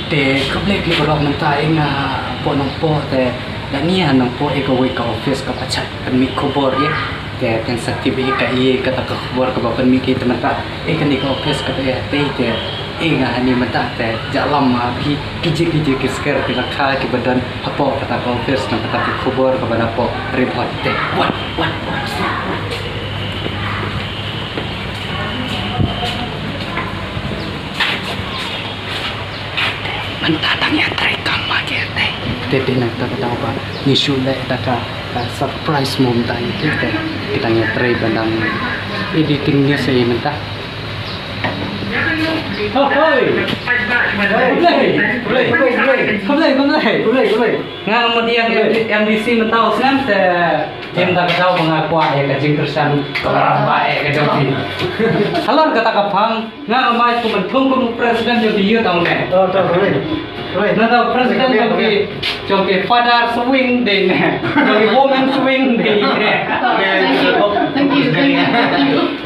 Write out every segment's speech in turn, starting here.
Te kablek ni kalau mentah inga po nompo te dania nompo ego we ka office ka pachat penmi khobor ye te ten sakti be ka ye kata ka khobor ka penmi ki te mentah kan ni ka office ka te inga hani mentah te jalam ma ki kiji ki sker ki rakha ki badan hapo kata ka office na kata ki khobor ka bana po report te what mentatangnya terekam lagi teh. Tete nak tak tahu apa. Nisule tak surprise mom tadi teh. Kita ngetray bandang editingnya saya mentah. Oh, hoi. Boleh. Nggak kemudian MDC mentau senang teh. Yang tak tahu mengaku ya kacing terusan orang baik kejoki. Halo kata kapang, nggak mai tu mentung presiden jadi you tahu ne? Oh, boleh. Nggak tahu presiden jadi father swing deh ne, jadi woman swing deh ne. Thank you.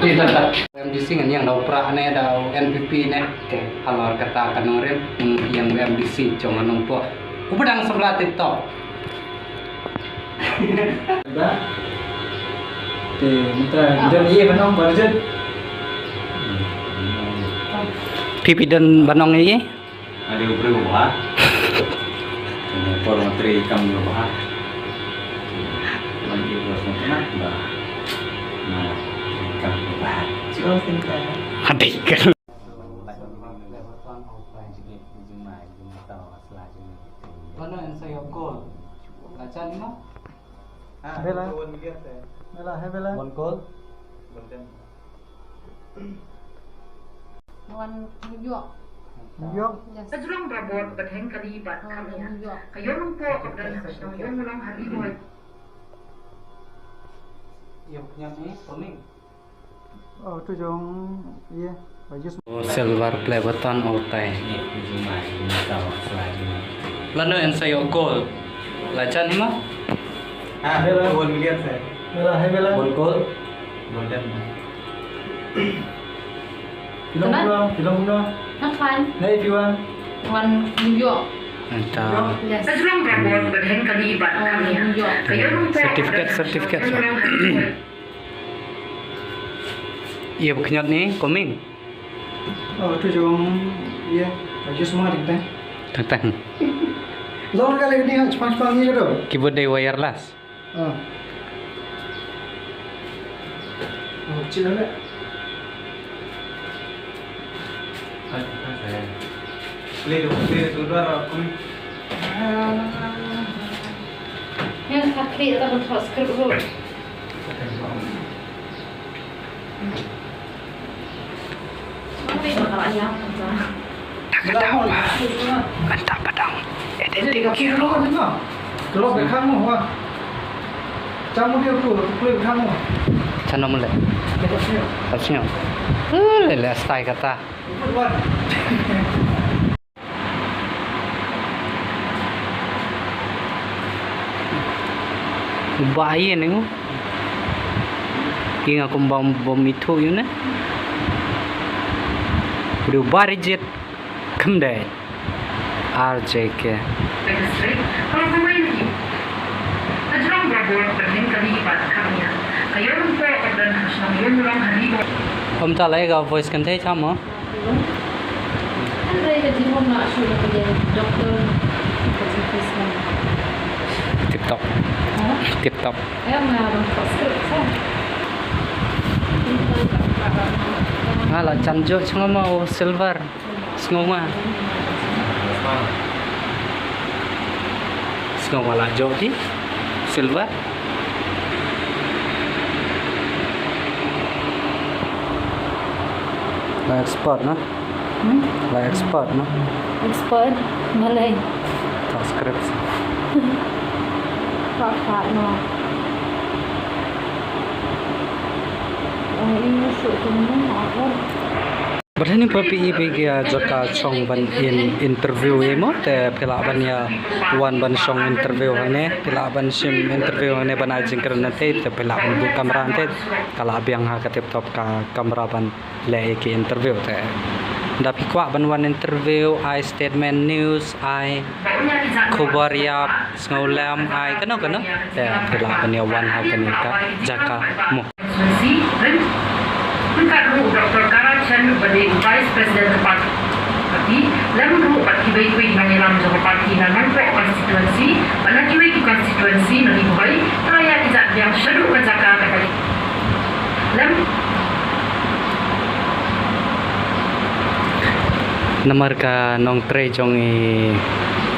Itu tak. MDC kan yang dah pra ne dah NPP ne. Halo kata kanorin yang MDC cuma nompo. Ubedang sebelah TikTok. Dan iya banong berjen. Pipi dan banong ini? Ada beberapa bahan. Kalau menteri kami bahan. Lagi bos nak bah. Nah, kami bahan. Siapa tinggal? Adik kan. Mana yang saya call? Baca ni mah? Bela. Bela. One call. One New York. New York. Yes. Sajurang Brabor berheng kalibat kami New York. kayo nung po kapag nang yung mulang haliboy. Yang punya ni kuning. Oh, tu jong iya. Baju Silver play button outai. Lalu yang saya call. Baca ni mah? bela. 1 million saya. Bela. One call. Golden. Kenapa? Film bulan. Not fine. Nah, if you want. One New York. Entah. Yes. Sajurang Brabor berheng kalibat kami New York. kayo nung po Sertifikat. Iya berkenyot ni koming. Oh, tu jong iya. Baju semua tingtang. Tentang Lawan kali ni cepat ni gitu. keyboard dari wireless. Oh. Oh, cila nak. Play tu luar aku. Yang kaki atau betul skrip dulu. Apa yang nak ya? Tak tahu lah. Mantap padang. Jadi 3 kilo ni. Kalau berkamu wah. Kamu dia tu, boleh berkamu. Cana mulai. Dapat siap. Harusnya. Lele style kata. Buat. Bahaya ni ko. Ingat kong bom itu yun na. Udah barijit kemdai. RJK. Kalau kumain ni, Sajurang Brabor berheng kalibat kami kayo nung po kapag nang yung mulang haliboy. Om tak lagi kau voice kan saya sama. Ada yang di mana sudah kerja doktor kerja Islam. TikTok. TikTok. Ya, orang skrip saya. Alah canjuk cuma mau silver. Semua. Semua lah jauh di silver. Lah export na. Lah export na. Expert Malay. Transkripsi. Pak no. Ini masuk ke mana apa? Berani papi ibi ya jaka chong ban interview emo te pila ban ya wan ban chong interview hane pila ban sim interview hane ban ajing kerana te pila ban bu kamera te kala biang ha katip top ka kamera ban le ki interview te Dapi kuat banwan interview I statement news I kubar yap ngaulam I kano te pila paniawan ha kanika jaka mo Dr. Karachan bade Vice President Parti lalu parti baik-baik mengilam joko parti nanan pro constituency pada kiwi constituency nani boy raya tidak yang seru ke Jakarta kali lalu namar ka nong tre jong i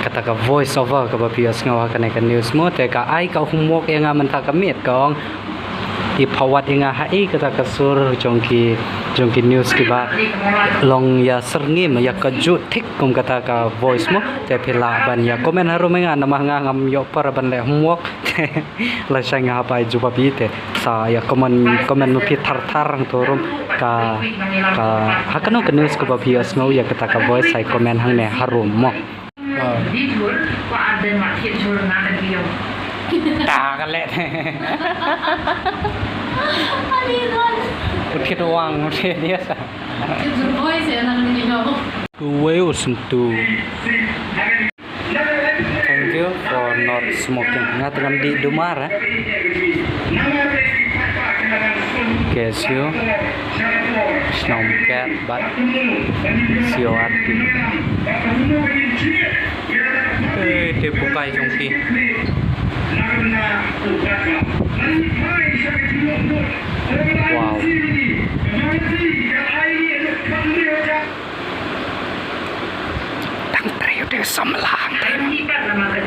kata ka voice over ka bapios ngawa ka news mo te ka ai ka humok yang ngaman ta ka mit kong i phawat inga hai kata ka sur jong ki news ki ba long ya serngim ya ka ju thik kum kata ka voice mo te phila ban ya komen haru menga namah ngam yo par ban le humok la sanga pa ju bapi te sa ya komen mu pi thar thar torum ka hakano ka news ko bapios ngau ya kata ka voice sai komen hang ne harum mo di jur ko aden makin jur ngakan dia ta ka le Aliran. Ukit uang ukit dia sa Itu voice ya nak ni kau. Kuweu sentuh. Thank you for not smoking. Ngat ngam di dumar eh. Guess you snowcat but siwati. Te bukai jongki. Wow. Tang trayo de samlang.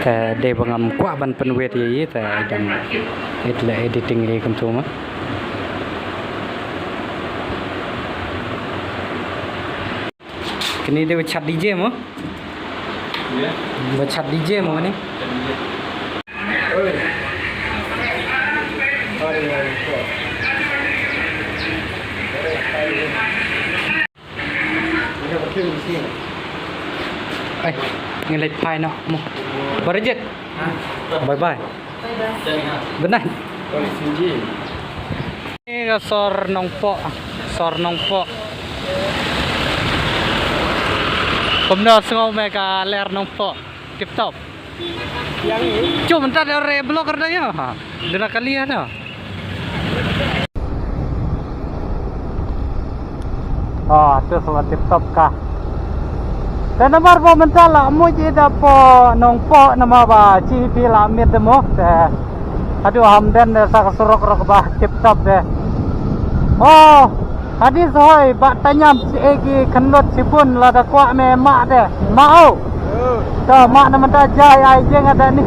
Te de bangam kwa ban penwet ye te dang itle editing le kum tuma. Kini dia chat DJ mo? Ya. Chat DJ mo ni? Oi. Ay, ngelait pai no mo. Barajet. Bye bye. Bye bye. Benar. Polisi ji. Ini sor nongpo. Komno sengau mega ler nongpo. Tip top. Yang ini Cuma bentar ada blok kerjanya. Dina kali ada. Oh, tu semua tip top kah. Dan nomor po mentala mo jida po nong po nama ba cipi la mit mo te. Aduh hamdan sa kasurok-rok ba tip top de. Oh, hadis hoy ba tanyam si egi kenot sipun la da kwa me mak de. Mau. Ta mak nama ta jai ai jeng ada ni.